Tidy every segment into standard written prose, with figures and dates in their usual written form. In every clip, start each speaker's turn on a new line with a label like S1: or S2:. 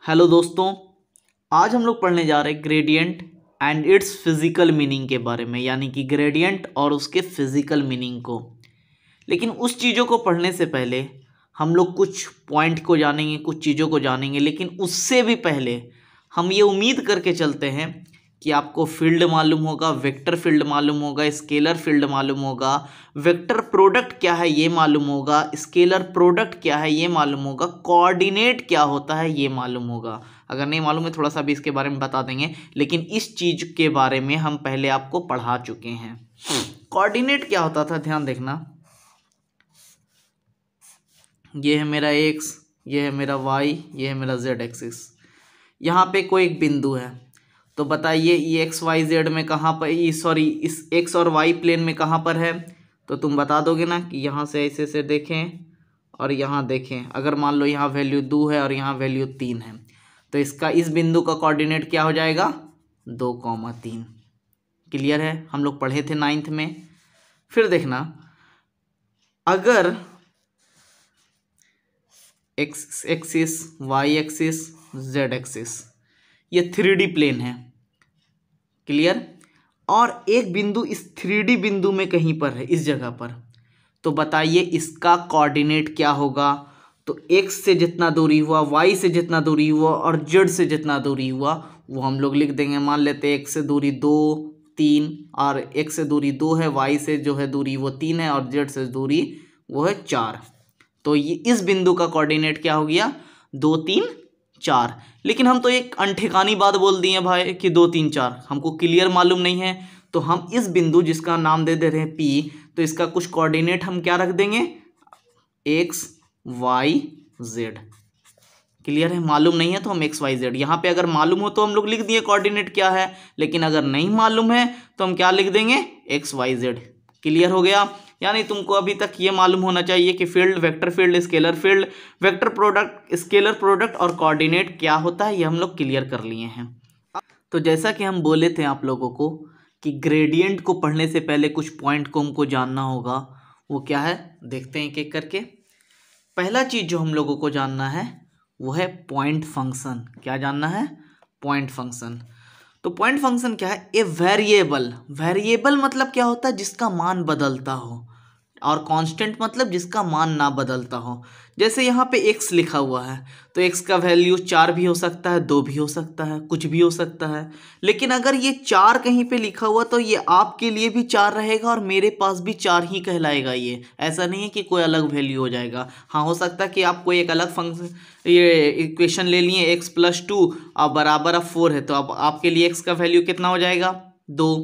S1: Hello दोस्तों, आज हम लोग पढ़ने जा रहे हैं gradient and it's physical meaning के बारे में, यानी कि ग्रेडियंट और उसके फिजिकल मीनिंग को। लेकिन उस चीज़ों को पढ़ने से पहले हम लोग कुछ पॉइंट को जानेंगे, कुछ चीज़ों को जानेंगे। लेकिन उससे भी पहले हम ये उम्मीद करके चलते हैं कि आपको फील्ड मालूम होगा, वेक्टर फील्ड मालूम होगा, स्केलर फील्ड मालूम होगा, वेक्टर प्रोडक्ट क्या है ये मालूम होगा, स्केलर प्रोडक्ट क्या है ये मालूम होगा, कोऑर्डिनेट क्या होता है ये मालूम होगा। अगर नहीं मालूम है थोड़ा सा भी इसके बारे में बता देंगे, लेकिन इस चीज़ के बारे में हम पहले आपको पढ़ा चुके हैं। कोऑर्डिनेट क्या होता था, ध्यान देखना। ये है मेरा एक्स, ये है मेरा वाई, ये है मेरा जेड एक्सिस। यहाँ पे कोई एक बिंदु है, तो बताइए ये एक्स वाई जेड में कहाँ पर, इस एक्स और वाई प्लेन में कहाँ पर है। तो तुम बता दोगे ना कि यहाँ से ऐसे से देखें और यहाँ देखें। अगर मान लो यहाँ वैल्यू 2 है और यहाँ वैल्यू 3 है, तो इसका इस बिंदु का कोऑर्डिनेट क्या हो जाएगा, 2,3। क्लियर है, हम लोग पढ़े थे 9th में। फिर देखना, अगर X axis, Y axis, Z axis ये 3D प्लेन है, क्लियर, और एक बिंदु इस 3D बिंदु में कहीं पर है, इस जगह पर, तो बताइए इसका कोऑर्डिनेट क्या होगा। तो x से जितना दूरी हुआ, y से जितना दूरी हुआ और z से जितना दूरी हुआ वो हम लोग लिख देंगे। मान लेते हैं x से दूरी 2, 3 और x से दूरी 2 है, y से जो है दूरी वो 3 है और z से दूरी वो है 4। तो ये इस बिंदु का कोऑर्डिनेट क्या हो गया, 2, 3, 4। लेकिन हम तो एक अनठिकानी बात बोल दिए भाई कि 2, 3, 4, हमको क्लियर मालूम नहीं है। तो हम इस बिंदु जिसका नाम दे रहे हैं P, तो इसका कुछ कोऑर्डिनेट हम क्या रख देंगे, एक्स वाई जेड। क्लियर है, मालूम नहीं है तो हम एक्स वाई जेड, यहाँ पे अगर मालूम हो तो हम लोग लिख दिए कोऑर्डिनेट क्या है, लेकिन अगर नहीं मालूम है तो हम क्या लिख देंगे, एक्स वाई जेड। क्लियर हो गया। यानी तुमको अभी तक ये मालूम होना चाहिए कि field, vector field, scalar field, vector product, scalar product और कोऑर्डिनेट क्या होता है, ये हम लोग क्लियर कर लिए हैं। तो जैसा कि हम बोले थे आप लोगों को कि ग्रेडियंट को पढ़ने से पहले कुछ पॉइंट को हमको जानना होगा, वो क्या है देखते हैं एक एक करके। पहला चीज़ जो हम लोगों को जानना है वो है पॉइंट फंक्शन। क्या जानना है, पॉइंट फंक्शन। तो पॉइंट फंक्शन क्या है, ए वेरिएबल। वेरिएबल मतलब क्या होता है, जिसका मान बदलता हो, और कांस्टेंट मतलब जिसका मान ना बदलता हो। जैसे यहाँ पे x लिखा हुआ है, तो x का वैल्यू 4 भी हो सकता है, 2 भी हो सकता है, कुछ भी हो सकता है। लेकिन अगर ये 4 कहीं पे लिखा हुआ तो ये आपके लिए भी 4 रहेगा और मेरे पास भी 4 ही कहलाएगा। ये ऐसा नहीं है कि कोई अलग वैल्यू हो जाएगा। हाँ, हो सकता है कि आप कोई एक अलग फंक्शन, ये इक्वेशन ले लिए x + 2 और बराबर अब 4 है, तो अब आपके लिए x का वैल्यू कितना हो जाएगा, 2।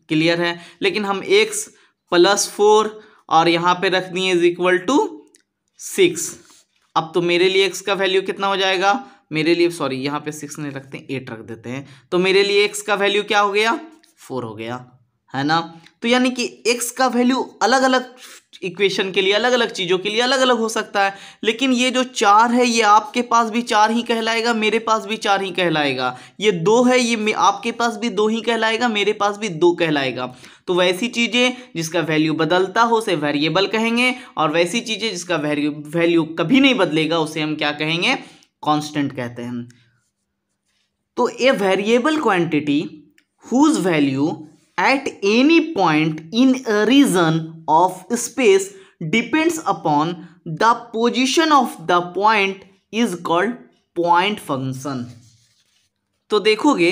S1: क्लियर है। लेकिन हम x + 4 और यहाँ पे रख दिए = 6। अब तो मेरे लिए x का वैल्यू कितना हो जाएगा, मेरे लिए सॉरी यहाँ पे 6 नहीं रखते, 8 रख देते हैं। तो मेरे लिए x का वैल्यू क्या हो गया, 4 हो गया, है ना। तो यानी कि x का वैल्यू अलग अलग इक्वेशन के लिए, अलग अलग चीज़ों के लिए अलग अलग हो सकता है। लेकिन ये जो 4 है ये आपके पास भी 4 ही कहलाएगा, मेरे पास भी 4 ही कहलाएगा। ये 2 है, ये आपके पास भी 2 ही कहलाएगा, मेरे पास भी 2 कहलाएगा। तो वैसी चीज़ें जिसका वैल्यू बदलता हो उसे वेरिएबल कहेंगे, और वैसी चीज़ें जिसका वैल्यू कभी नहीं बदलेगा उसे हम क्या कहेंगे, कांस्टेंट कहते हैं। तो a variable quantity whose value at any point in a region of space depends upon the position of the point is called point function। तो देखोगे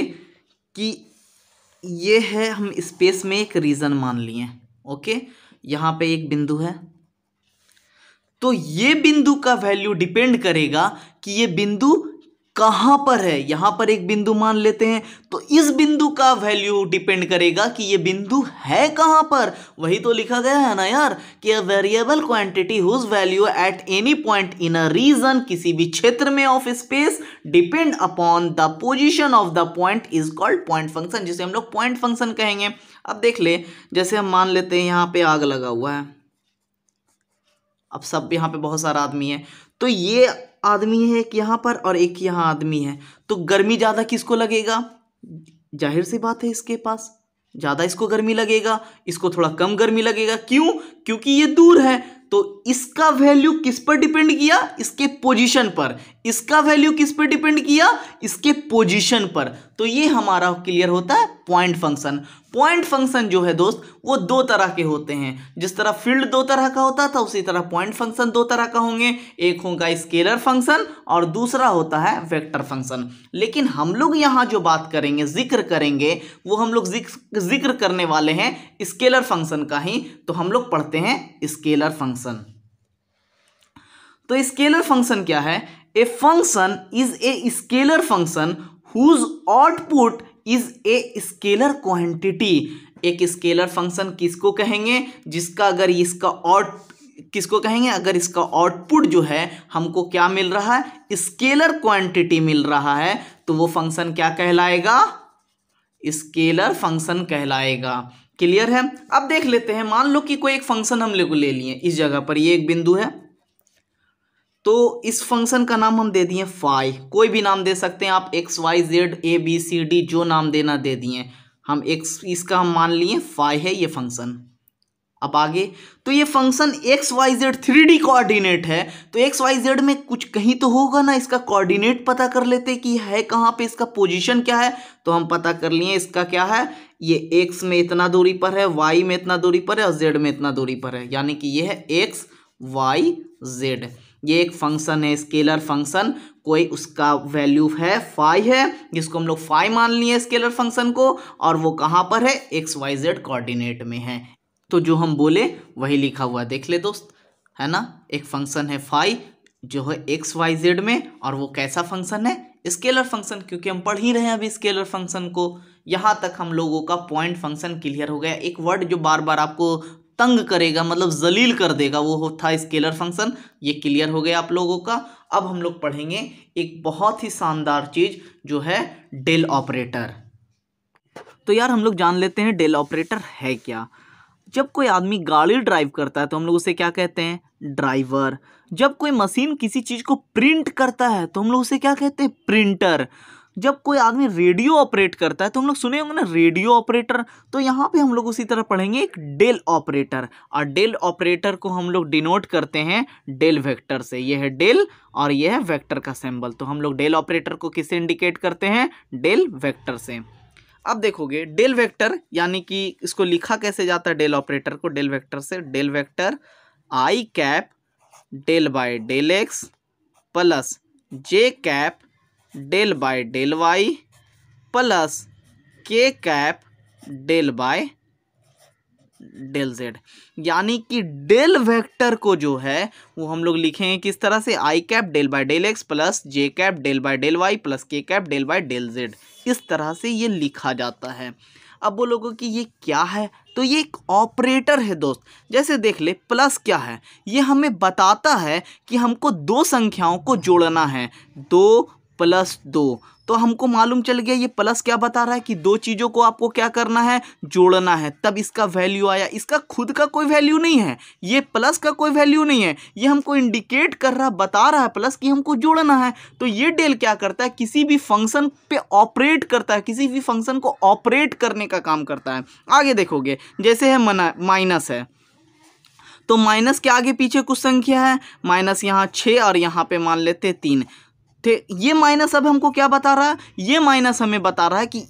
S1: कि ये है, हम स्पेस में एक रीजन मान लिए, ओके। यहाँ पे एक बिंदु है, तो ये बिंदु का वैल्यू डिपेंड करेगा कि ये बिंदु कहाँ पर है। यहाँ पर एक बिंदु मान लेते हैं, तो इस बिंदु का वैल्यू डिपेंड करेगा कि ये बिंदु है कहाँ पर। वही तो लिखा गया है ना यार कि a variable quantity whose value at any point in a region, किसी भी क्षेत्र में of space, depend upon the position of the point is called point function, जिसे हम लोग पॉइंट फंक्शन कहेंगे। अब देख ले, जैसे हम मान लेते हैं यहाँ पे आग लगा हुआ है, अब सब यहाँ पे बहुत सारा आदमी है, तो ये आदमी है एक यहाँ पर और एक यहाँ आदमी है, तो गर्मी ज़्यादा किसको लगेगा, जाहिर सी बात है इसके पास ज़्यादा इसको गर्मी लगेगा, इसको थोड़ा कम गर्मी लगेगा। क्यों, क्योंकि ये दूर है। तो इसका वैल्यू किस पर डिपेंड किया, इसके पोजीशन पर। इसका वैल्यू किस पर डिपेंड किया, इसके पोजीशन पर। तो ये हमारा क्लियर होता है पॉइंट फंक्शन। पॉइंट फंक्शन जो है दोस्त वो दो तरह के होते हैं। जिस तरह फील्ड दो तरह का होता था उसी तरह पॉइंट फंक्शन दो तरह का होंगे। एक होगा स्केलर फंक्शन और दूसरा होता है वेक्टर फंक्शन। लेकिन हम लोग यहाँ जो बात करेंगे, जिक्र करेंगे, वो हम लोग जिक्र करने वाले हैं स्केलर फंक्शन का ही। तो हम लोग पढ़ते हैं स्केलर फंक्शन। तो स्केलर फंक्शन क्या है? A function is a scalar function whose output is a scalar quantity. एक स्केलर फंक्शन किसको कहेंगे? जिसका अगर इसका किसको कहेंगे? अगर इसका आउटपुट जो है हमको क्या मिल रहा है, स्केलर क्वांटिटी मिल रहा है, तो वो फंक्शन क्या कहलाएगा? स्केलर फंक्शन कहलाएगा। क्लियर है? अब देख लेते हैं, मान लो कि कोई एक फंक्शन हम लोग ले लिए, इस जगह पर ये एक बिंदु है, तो इस फंक्शन का नाम हम दे दिए फाई। कोई भी नाम दे सकते हैं आप, X Y Z A B C D, जो नाम देना दे दिए हम। इसका हम मान लिए फाई है ये फंक्शन। अब आगे, तो ये function X Y Z 3D coordinate है, तो एक्स वाई जेड में कुछ कहीं तो होगा ना, इसका कोऑर्डिनेट पता कर लेते कि है कहाँ पे, इसका पोजीशन क्या है। तो हम पता कर लिए इसका क्या है, ये एक्स में इतना दूरी पर है, वाई में इतना दूरी पर है और जेड में इतना दूरी पर है, यानी कि ये है एक्स वाई जेड। ये एक फंक्शन है स्केलर फंक्शन, कोई उसका वैल्यू है फाई है, जिसको हम लोग फाई मान लिए स्केलर फंक्शन को, और वो कहाँ पर है, एक्स वाई जेड कोऑर्डिनेट में है। तो जो हम बोले वही लिखा हुआ देख ले दोस्त, है ना। एक फंक्शन है फाई जो है एक्स वाई जेड में, और वो कैसा फंक्शन है, स्केलर फंक्शन, क्योंकि हम पढ़ ही रहे हैं अभी स्केलर फंक्शन को। यहाँ तक हम लोगों का पॉइंट फंक्शन क्लियर हो गया। एक वर्ड जो बार बार आपको तंग करेगा, मतलब जलील कर देगा, वो था स्केलर फंक्शन। ये क्लियर हो गया आप लोगों का। अब हम लोग पढ़ेंगे एक बहुत ही शानदार चीज जो है डेल ऑपरेटर। तो यार हम लोग जान लेते हैं डेल ऑपरेटर है क्या। जब कोई आदमी गाड़ी ड्राइव करता है तो हम लोग उसे क्या कहते हैं, ड्राइवर। जब कोई मशीन किसी चीज को प्रिंट करता है तो हम लोग उसे क्या कहते हैं, प्रिंटर। जब कोई आदमी रेडियो ऑपरेट करता है तो हम लोग सुने होंगे ना, रेडियो ऑपरेटर। तो यहाँ पे हम लोग उसी तरह पढ़ेंगे एक डेल ऑपरेटर, और डेल ऑपरेटर को हम लोग डिनोट करते हैं डेल वेक्टर से। ये है डेल और ये है वेक्टर का सिंबल। तो हम लोग डेल ऑपरेटर को किससे इंडिकेट करते हैं, डेल वेक्टर से। अब देखोगे डेल वेक्टर यानी कि इसको लिखा कैसे जाता है डेल ऑपरेटर को, डेल वेक्टर से। Del vector I cap del by del X plus J cap del by del Y plus K cap del by del Z. यानी कि डेल वेक्टर को जो है वो हम लोग लिखेंगे किस तरह से, I cap del by del X plus J cap del by del Y plus K cap del by del Z. इस तरह से ये लिखा जाता है। अब बोलोगे कि ये क्या है, तो ये एक ऑपरेटर है दोस्त। जैसे देख ले, प्लस क्या है, ये हमें बताता है कि हमको दो संख्याओं को जोड़ना है, 2 + 2। तो हमको मालूम चल गया ये प्लस क्या बता रहा है कि दो चीज़ों को आपको क्या करना है, जोड़ना है, तब इसका वैल्यू आया। इसका खुद का कोई वैल्यू नहीं है, ये प्लस का कोई वैल्यू नहीं है, ये हमको इंडिकेट कर रहा, बता रहा है प्लस कि हमको जोड़ना है। तो ये डेल क्या करता है, किसी भी फंक्शन पे ऑपरेट करता है, किसी भी फंक्शन को ऑपरेट करने का काम करता है। आगे देखोगे जैसे है माइनस है, तो माइनस के आगे पीछे कुछ संख्या है, माइनस यहाँ 6 और यहाँ पे मान लेते 3 थे। ये माइनस अब हमको क्या बता रहा है, ये माइनस हमें बता रहा है कि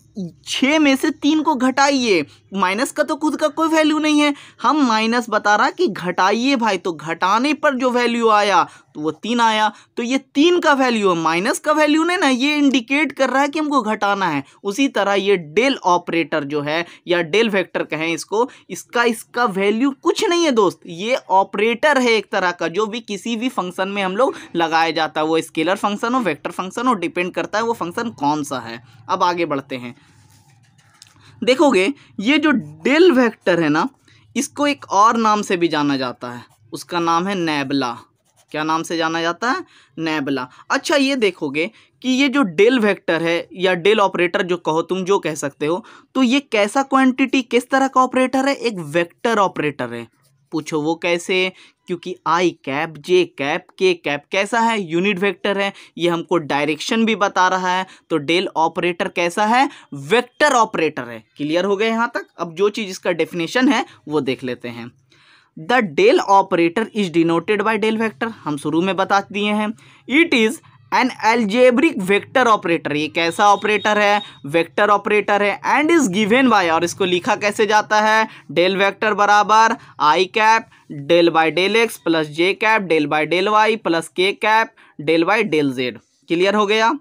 S1: 6 में से 3 को घटाइए। माइनस का तो खुद का कोई वैल्यू नहीं है, हम माइनस बता रहा है कि घटाइए भाई। तो घटाने पर जो वैल्यू आया तो वो 3 आया, तो ये 3 का वैल्यू है, माइनस का वैल्यू नहीं ना, ये इंडिकेट कर रहा है कि हमको घटाना है। उसी तरह ये डेल ऑपरेटर जो है या डेल वेक्टर कहें इसको, इसका वैल्यू कुछ नहीं है दोस्त, ये ऑपरेटर है एक तरह का, जो भी किसी भी फंक्शन में हम लोग लगाया जाता है, वो स्केलर फंक्शन हो, वेक्टर फंक्शन हो, डिपेंड करता है वो फंक्शन कौन सा है। अब आगे बढ़ते हैं, देखोगे ये जो डेल वेक्टर है ना, इसको एक और नाम से भी जाना जाता है, उसका नाम है नेबुला। क्या नाम से जाना जाता है, नेबुला। अच्छा ये देखोगे कि ये जो डेल वेक्टर है या डेल ऑपरेटर जो कहो तुम, जो कह सकते हो, तो ये कैसा क्वांटिटी, किस तरह का ऑपरेटर है, एक वेक्टर ऑपरेटर है। पूछो वो कैसे, क्योंकि आई कैप जे कैप के कैप कैसा है, यूनिट वेक्टर है, ये हमको डायरेक्शन भी बता रहा है। तो डेल ऑपरेटर कैसा है, वेक्टर ऑपरेटर है। क्लियर हो गए यहाँ तक। अब जो चीज़ इसका डेफिनेशन है वो देख लेते हैं। The del operator is denoted by del vector, हम शुरू में बता दिए हैं। It is an algebraic vector operator, ये कैसा ऑपरेटर है, वेक्टर ऑपरेटर है। एंड इज गिवन बाय, और इसको लिखा कैसे जाता है, डेल वेक्टर बराबर I cap del by del X plus J cap del by del Y plus K cap del by del Z. Clear हो गया।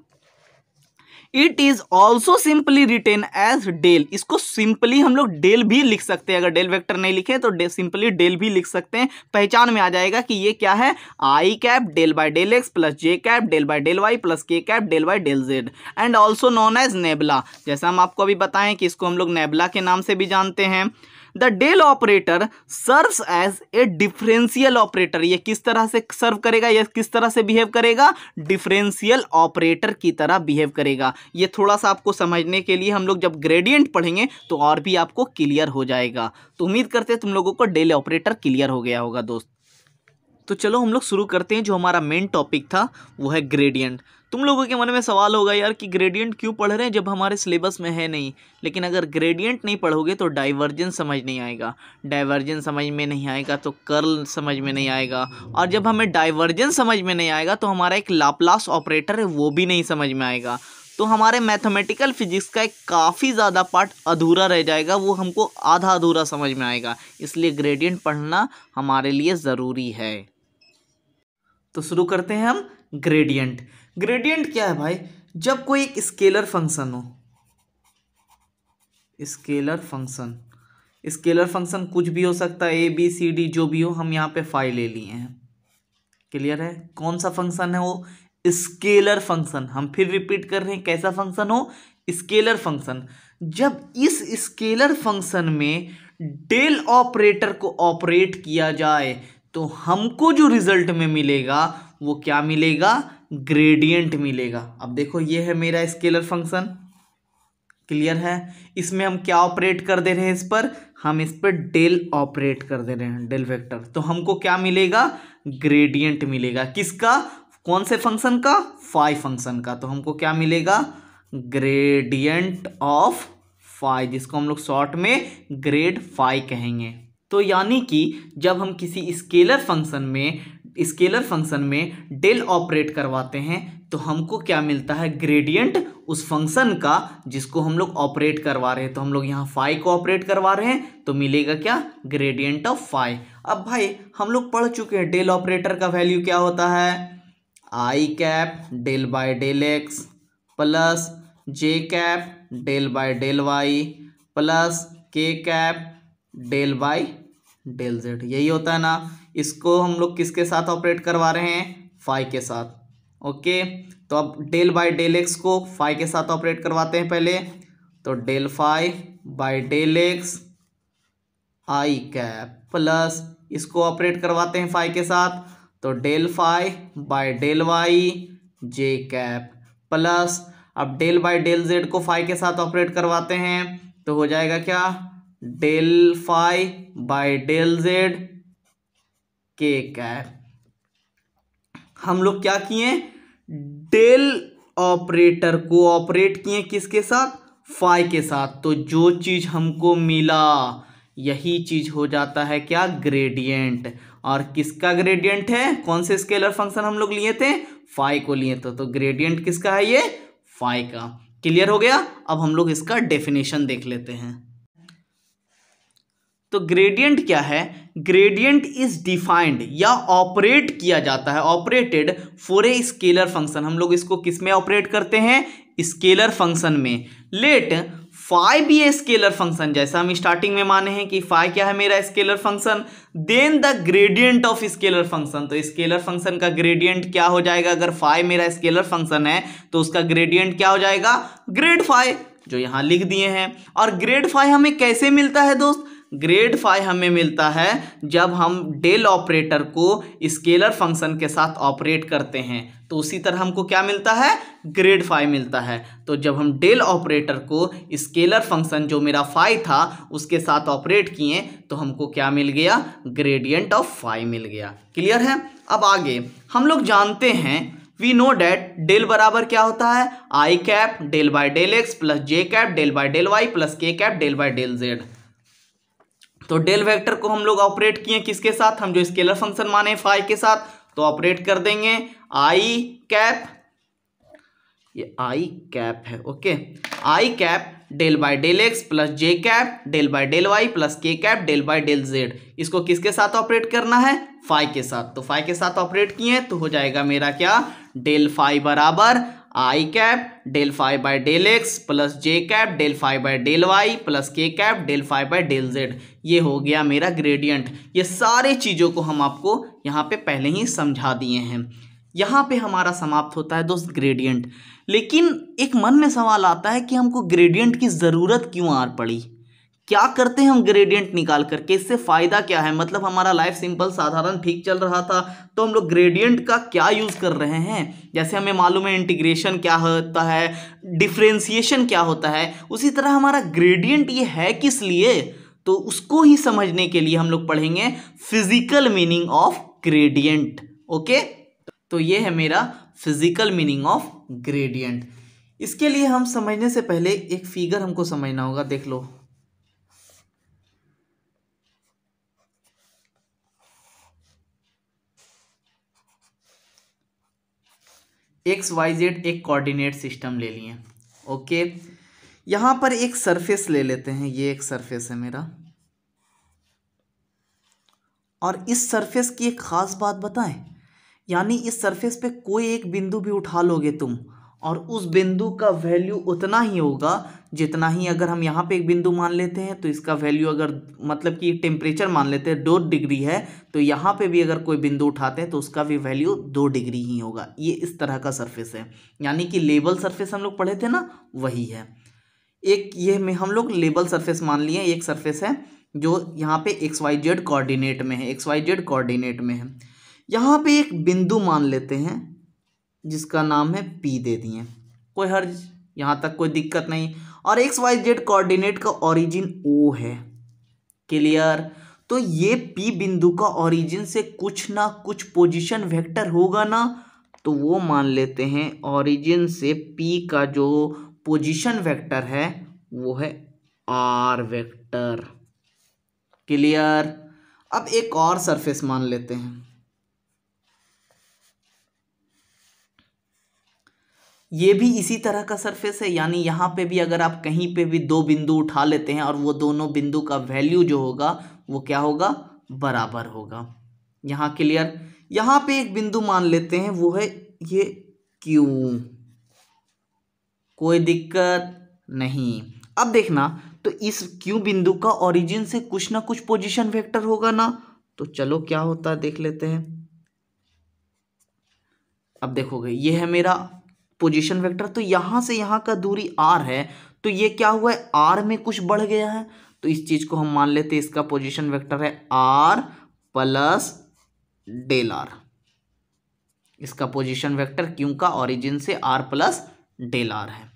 S1: It is also simply written as del, इसको सिंपली हम लोग del भी लिख सकते हैं, अगर डेल वेक्टर नहीं लिखे तो सिंपली डेल भी लिख सकते हैं। पहचान में आ जाएगा कि ये क्या है, I cap del by del X plus J cap del by del Y plus K cap del by del Z. And also known as nebula, जैसा हम आपको अभी बताएं कि इसको हम लोग नेबुला के नाम से भी जानते हैं। The del operator serves as a differential operator, ये किस तरह से सर्व करेगा, ये किस तरह से बिहेव करेगा, डिफरेंशियल ऑपरेटर की तरह बिहेव करेगा। ये थोड़ा सा आपको समझने के लिए हम लोग जब ग्रेडियंट पढ़ेंगे तो और भी आपको क्लियर हो जाएगा। तो उम्मीद करते हैं तुम लोगों को डेल ऑपरेटर क्लियर हो गया होगा दोस्त। तो चलो हम लोग शुरू करते हैं। जो हमारा मेन टॉपिक था वो है ग्रेडियंट। तुम लोगों के मन में सवाल होगा यार कि ग्रेडियंट क्यों पढ़ रहे हैं जब हमारे सिलेबस में है नहीं। लेकिन अगर ग्रेडियंट नहीं पढ़ोगे तो डाइवर्जेंस समझ नहीं आएगा, डाइवर्जेंस समझ में नहीं आएगा तो कर्ल समझ में नहीं आएगा, और जब हमें डाइवर्जेंस समझ में नहीं आएगा तो हमारा एक लाप्लास ऑपरेटर है वो भी नहीं समझ में आएगा। तो हमारे मैथमेटिकल फिजिक्स का एक काफ़ी ज़्यादा पार्ट अधूरा रह जाएगा, वो हमको आधा अधूरा समझ में आएगा। इसलिए ग्रेडियंट पढ़ना हमारे लिए ज़रूरी है। तो शुरू करते हैं हम ग्रेडियंट। ग्रेडियंट क्या है भाई, जब कोई एक स्केलर फंक्शन हो, स्केलर फंक्शन कुछ भी हो सकता है, ए बी सी डी जो भी हो, हम यहाँ पे फाइव ले लिए हैं। क्लियर है, कौन सा फंक्शन है वो, स्केलर फंक्शन। हम फिर रिपीट कर रहे हैं, कैसा फंक्शन हो, स्केलर फंक्शन। जब इस स्केलर फंक्शन में डेल ऑपरेटर को ऑपरेट किया जाए तो हमको जो रिजल्ट में मिलेगा वो क्या मिलेगा, ग्रेडियंट मिलेगा। अब देखो ये है मेरा स्केलर फंक्शन, क्लियर है। इसमें हम क्या ऑपरेट कर दे रहे हैं, इस पर हम इस पर डेल ऑपरेट कर दे रहे हैं, डेल वेक्टर। तो हमको क्या मिलेगा, ग्रेडियंट मिलेगा। किसका, कौन से फंक्शन का, फाई फंक्शन का। तो हमको क्या मिलेगा, ग्रेडियंट ऑफ फाई, जिसको हम लोग शॉर्ट में ग्रेड फाई कहेंगे। तो यानी कि जब हम किसी स्केलर फंक्शन में डेल ऑपरेट करवाते हैं तो हमको क्या मिलता है, ग्रेडियंट उस फंक्शन का जिसको हम लोग ऑपरेट करवा रहे हैं। तो हम लोग यहाँ फाई को ऑपरेट करवा रहे हैं तो मिलेगा क्या, ग्रेडियंट ऑफ फाई। अब भाई हम लोग पढ़ चुके हैं डेल ऑपरेटर का वैल्यू क्या होता है, I cap del by del X plus J cap del by del Y plus K cap del by del Z, यही होता है ना। इसको हम लोग किसके साथ ऑपरेट करवा रहे हैं, फाई के साथ। ओके, तो अब डेल बाय डेल एक्स को फाई के साथ ऑपरेट करवाते हैं पहले। तो del phi by del X I cap plus इसको ऑपरेट करवाते हैं फाई के साथ, तो del phi by del Y J cap plus अब डेल बाय डेल जेड को फाई के साथ ऑपरेट करवाते हैं तो हो जाएगा क्या, del phi by del Z K cap. हम लोग क्या किए, डेल ऑपरेटर को ऑपरेट किए किसके साथ, फाई के साथ। तो जो चीज हमको मिला यही चीज हो जाता है क्या, ग्रेडियंट। और किसका ग्रेडियंट है, कौन से स्केलर फंक्शन हम लोग लिए थे, फाई को लिए थे। तो ग्रेडियंट किसका है, ये फाई का। क्लियर हो गया। अब हम लोग इसका डेफिनेशन देख लेते हैं। तो ग्रेडियंट क्या है, ग्रेडियंट इज डिफाइंड या ऑपरेट किया जाता है, operated for a scalar function. हम लोग इसको किस में ऑपरेट करते हैं, स्केलर फंक्शन में। Let phi be a scalar function, जैसा हम स्टार्टिंग में माने हैं कि फाई क्या है, मेरा scalar function. Then the gradient of scalar function, तो स्केलर फंक्शन का ग्रेडियंट क्या हो जाएगा, अगर फाई मेरा स्केलर फंक्शन है तो उसका ग्रेडियंट क्या हो जाएगा, ग्रेड फाई, जो यहां लिख दिए हैं। और ग्रेड फाई हमें कैसे मिलता है दोस्त, ग्रेड फाई हमें मिलता है जब हम डेल ऑपरेटर को स्केलर फंक्शन के साथ ऑपरेट करते हैं। तो उसी तरह हमको क्या मिलता है, ग्रेड फाई मिलता है। तो जब हम डेल ऑपरेटर को स्केलर फंक्शन जो मेरा फाई था उसके साथ ऑपरेट किए तो हमको क्या मिल गया, ग्रेडियंट ऑफ फाई मिल गया। क्लियर है। अब आगे हम लोग जानते हैं, वी नो डैट डेल बराबर क्या होता है, I cap del by del X plus J cap del by del Y plus K cap del by del Z. तो डेल वेक्टर को हम लोग ऑपरेट किए किसके साथ, हम जो स्केलर फंक्शन माने फाई के साथ, तो ऑपरेट कर देंगे आई कैप, ये आई कैप है, okay, I cap del by del X plus J cap del by del Y plus K cap del by del Z. इसको किसके साथ ऑपरेट करना है, फाई के साथ। तो फाई के साथ ऑपरेट किए तो हो जाएगा मेरा क्या, डेल फाई बराबर I cap del phi by del X plus J cap del phi by del Y plus K cap del phi by del Z. ये हो गया मेरा ग्रेडियंट। ये सारे चीज़ों को हम आपको यहाँ पे पहले ही समझा दिए हैं। यहाँ पे हमारा समाप्त होता है दोस्त ग्रेडियंट। लेकिन एक मन में सवाल आता है कि हमको ग्रेडियंट की ज़रूरत क्यों आ पड़ी, क्या करते हैं हम ग्रेडियंट निकाल करके, इससे फ़ायदा क्या है। मतलब हमारा लाइफ सिंपल साधारण ठीक चल रहा था, तो हम लोग ग्रेडियंट का क्या यूज़ कर रहे हैं। जैसे हमें मालूम है इंटीग्रेशन क्या होता है, डिफ्रेंसिएशन क्या होता है, उसी तरह हमारा ग्रेडियंट ये है किस लिए, तो उसको ही समझने के लिए हम लोग पढ़ेंगे physical meaning of gradient. Okay, तो ये है मेरा फिजिकल मीनिंग ऑफ ग्रेडियंट। इसके लिए हम समझने से पहले एक फिगर हमको समझना होगा, देख लो। एक्स वाई जेड एक कोऑर्डिनेट सिस्टम ले लिए, ओके। यहां पर एक सरफेस ले लेते हैं, ये एक सरफेस है मेरा, और इस सरफेस की एक खास बात बताएं, यानी इस सरफेस पे कोई एक बिंदु भी उठा लोगे तुम, और उस बिंदु का वैल्यू उतना ही होगा जितना ही, अगर हम यहाँ पे एक बिंदु मान लेते हैं तो इसका वैल्यू, अगर मतलब कि टेम्परेचर मान लेते हैं 2 डिग्री है, तो यहाँ पे भी अगर कोई बिंदु उठाते हैं तो उसका भी वैल्यू 2 डिग्री ही होगा। ये इस तरह का सरफेस है, यानी कि लेवल सरफेस हम लोग पढ़े थे ना, वही है। एक ये में हम लोग लेवल सरफेस मान लिए, एक सरफेस है जो यहाँ पे एक्स वाई जेड कोऑर्डिनेट में है, एक्स वाई जेड कोऑर्डिनेट में है। यहाँ पे एक बिंदु मान लेते हैं जिसका नाम है P दे दिए, कोई हर्ज, यहाँ तक कोई दिक्कत नहीं। और एक्स वाई जेड कोऑर्डिनेट का ओरिजिन O है, क्लियर। तो ये P बिंदु का ओरिजिन से कुछ ना कुछ पोजीशन वेक्टर होगा ना, तो वो मान लेते हैं ओरिजिन से P का जो पोजीशन वेक्टर है वो है R वेक्टर, क्लियर। अब एक और सरफेस मान लेते हैं, ये भी इसी तरह का सरफेस है, यानी यहाँ पे भी अगर आप कहीं पे भी 2 बिंदु उठा लेते हैं और वो दोनों बिंदु का वैल्यू जो होगा वो क्या होगा, बराबर होगा। यहाँ क्लियर। यहाँ पे एक बिंदु मान लेते हैं, वो है ये Q, कोई दिक्कत नहीं। अब देखना, तो इस Q बिंदु का ओरिजिन से कुछ ना कुछ पोजीशन वेक्टर होगा ना, तो चलो क्या होता है देख लेते हैं। अब देखोगे ये है मेरा पोजीशन वेक्टर, तो यहां से यहां का दूरी r है, तो ये क्या हुआ है, r में कुछ बढ़ गया है, तो इस चीज को हम मान लेते हैं इसका पोजीशन वेक्टर है r प्लस डेल r। इसका पोजीशन वेक्टर क्यों का ओरिजिन से r प्लस डेल r है।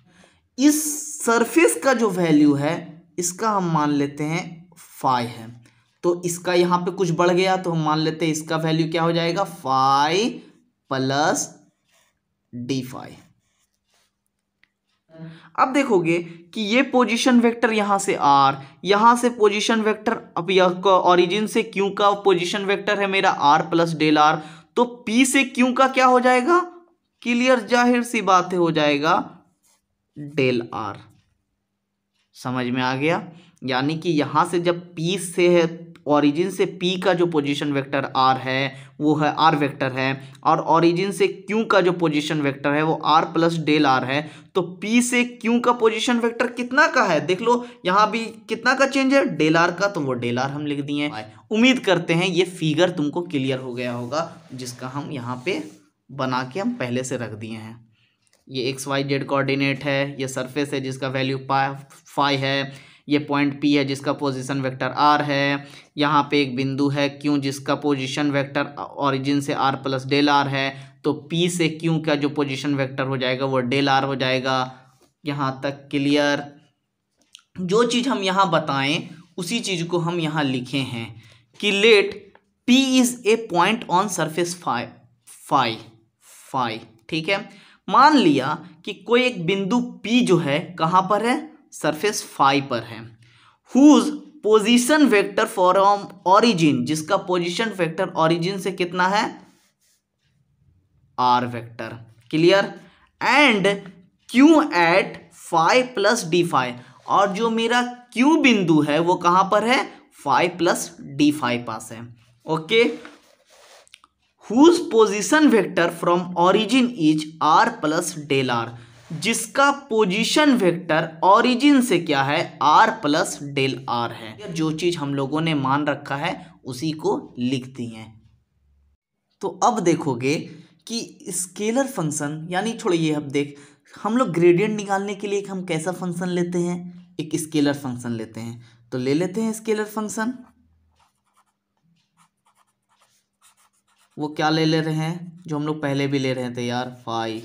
S1: इस सरफेस का जो वैल्यू है इसका हम मान लेते हैं फाई है, तो इसका यहां पे कुछ बढ़ गया तो हम मान लेते हैं इसका वैल्यू क्या हो जाएगा, फाई प्लस डी फाई। अब देखोगे कि ये पोजीशन वेक्टर यहां से r, यहां से पोजीशन वेक्टर, अब यह ओरिजिन से q का पोजीशन वेक्टर है मेरा r प्लस डेल r, तो p से q का क्या हो जाएगा, क्लियर, जाहिर सी बात है हो जाएगा डेल r। समझ में आ गया। यानी कि यहां से जब p से है, ओरिजिन से p का जो पोजीशन वेक्टर r है वो है r वेक्टर है, और ओरिजिन से q का जो पोजीशन वेक्टर है वो r प्लस डेल r है, तो p से q का पोजीशन वेक्टर कितना का है, देख लो यहाँ भी कितना का चेंज है, डेल r का, तो वो डेल r हम लिख दिए। उम्मीद करते हैं ये फिगर तुमको क्लियर हो गया होगा, जिसका हम यहाँ पे बना के हम पहले से रख दिए हैं। ये एक्स वाई जेड कोऑर्डिनेट है, ये सरफेस है जिसका वैल्यू फाई है, ये पॉइंट P है जिसका पोजीशन वेक्टर R है, यहाँ पे एक बिंदु है Q जिसका पोजीशन वेक्टर ओरिजिन से R प्लस डेल R है, तो P से Q का जो पोजीशन वेक्टर हो जाएगा वो डेल R हो जाएगा। यहाँ तक क्लियर। जो चीज़ हम यहाँ बताएं उसी चीज़ को हम यहाँ लिखे हैं कि let P is a point on surface phi, ठीक है। मान लिया कि कोई एक बिंदु P जो है कहाँ पर है, सरफेस फाई पर है, whose position vector from origin, जिसका पोजीशन वेक्टर ऑरिजिन से कितना है, R vector. Clear. And Q at five plus D five, और जो मेरा क्यू बिंदु है वो कहां पर है, 5 प्लस डी फाइव पास है। Okay. Whose position vector from origin is R plus del R, जिसका पोजीशन वेक्टर ऑरिजिन से क्या है, आर प्लस डेल आर है। जो चीज हम लोगों ने मान रखा है उसी को लिख दी है। तो अब देखोगे कि स्केलर फंक्शन, यानी छोड़िए, अब देख हम लोग ग्रेडियंट निकालने के लिए हम कैसा फंक्शन लेते हैं, एक स्केलर फंक्शन लेते हैं। तो ले लेते हैं स्केलर फंक्शन। वो क्या ले रहे हैं, जो हम लोग पहले भी ले रहे थे यार, फाई।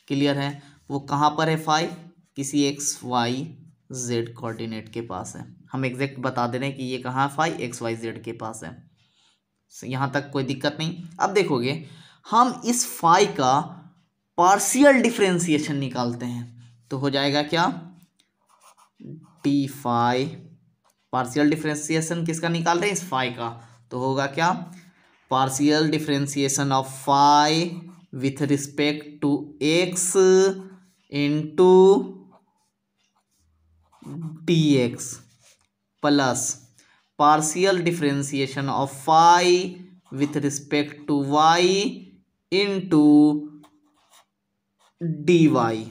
S1: क्लियर है। वो कहाँ पर है फाई, किसी एक्स वाई जेड कोऑर्डिनेट के पास है। हम एग्जैक्ट बता दे रहे हैं कि ये कहाँ फाई एक्स वाई जेड के पास है। यहाँ तक कोई दिक्कत नहीं। अब देखोगे हम इस फाई का पार्शियल डिफरेंशिएशन निकालते हैं, तो हो जाएगा क्या, डी फाई। पार्शियल डिफरेंशिएशन किसका निकाल रहे हैं, इस फाई का। तो होगा क्या, partial differentiation of phi with respect to X into D X plus partial differentiation of phi with respect to Y into D Y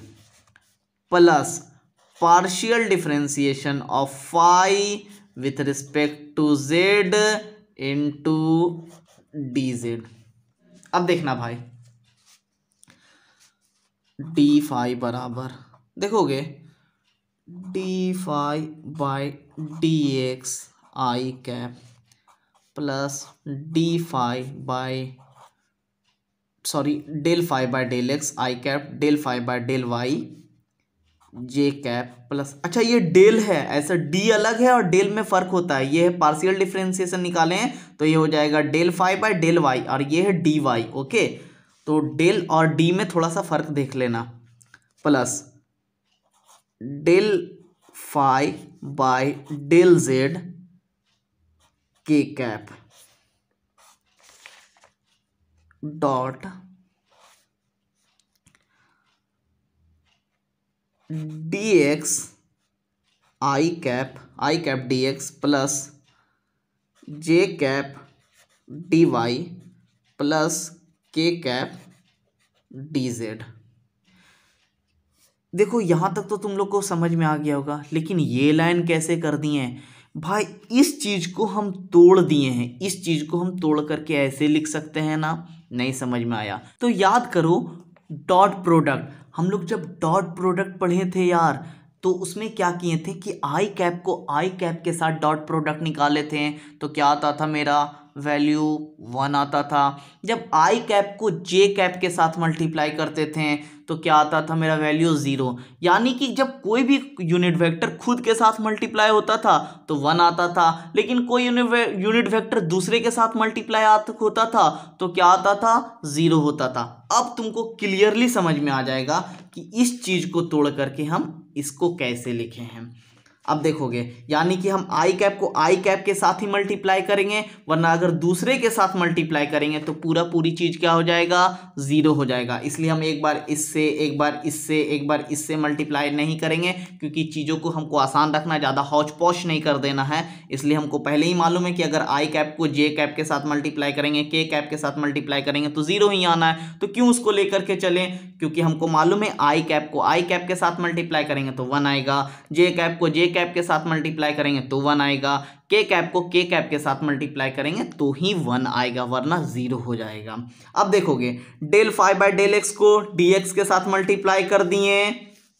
S1: plus partial differentiation of phi with respect to Z into D Z. अब देखना भाई, D phi बराबर, देखोगे D phi by D X I cap plus D phi by del phi by del X I cap del phi by del Y J cap plus, अच्छा ये del है, ऐसा D अलग है और डेल में फर्क होता है। ये है पार्शियल डिफरेंशिएशन निकाले हैं तो ये हो जाएगा del phi by del Y, और ये है डी वाई। ओके, तो डेल और डी में थोड़ा सा फर्क देख लेना, plus del phi by del Z K cap dot D X I cap D X plus J cap D Y plus K cap D Z. देखो यहाँ तक तो तुम लोग को समझ में आ गया होगा, लेकिन ये लाइन कैसे कर दिए हैं भाई, इस चीज को हम तोड़ दिए हैं। इस चीज को हम तोड़ करके ऐसे लिख सकते हैं ना, नहीं समझ में आया तो याद करो डॉट प्रोडक्ट। हम लोग जब डॉट प्रोडक्ट पढ़े थे यार, तो उसमें क्या किए थे कि आई कैप को आई कैप के साथ डॉट प्रोडक्ट निकाले थे, तो क्या आता था, मेरा वैल्यू 1 आता था। जब आई कैप को जे कैप के साथ मल्टीप्लाई करते थे तो क्या आता था, मेरा वैल्यू 0। यानी कि जब कोई भी यूनिट वेक्टर खुद के साथ मल्टीप्लाई होता था तो 1 आता था, लेकिन कोई यूनिट वेक्टर दूसरे के साथ मल्टीप्लाई होता था तो क्या आता था, 0 होता था। अब तुमको क्लियरली समझ में आ जाएगा कि इस चीज को तोड़ करके हम इसको कैसे लिखे हैं। अब देखोगे, यानी कि हम आई कैप को आई कैप के साथ ही मल्टीप्लाई करेंगे, वरना अगर दूसरे के साथ मल्टीप्लाई करेंगे तो पूरी चीज क्या हो जाएगा, 0 हो जाएगा। इसलिए हम एक बार इससे एक बार इससे एक बार इससे मल्टीप्लाई नहीं करेंगे, क्योंकि चीज़ों को हमको आसान रखना, ज़्यादा हौच पौच नहीं कर देना है। इसलिए हमको पहले ही मालूम है कि अगर आई कैप को जे कैप के साथ मल्टीप्लाई करेंगे, के कैप के साथ मल्टीप्लाई करेंगे तो 0 ही आना है। तो क्यों उसको लेकर के चलें, क्योंकि हमको मालूम है आई कैप को आई कैप के साथ मल्टीप्लाई करेंगे तो 1 आएगा, जे कैप को जे कैप के साथ मल्टीप्लाई करेंगे तो 1 आएगा, के कैप को के कैप के साथ मल्टीप्लाई करेंगे तो ही 1 आएगा, वरना 0 हो जाएगा। अब देखोगे del phi by del X को डी एक्स के साथ मल्टीप्लाई कर दिए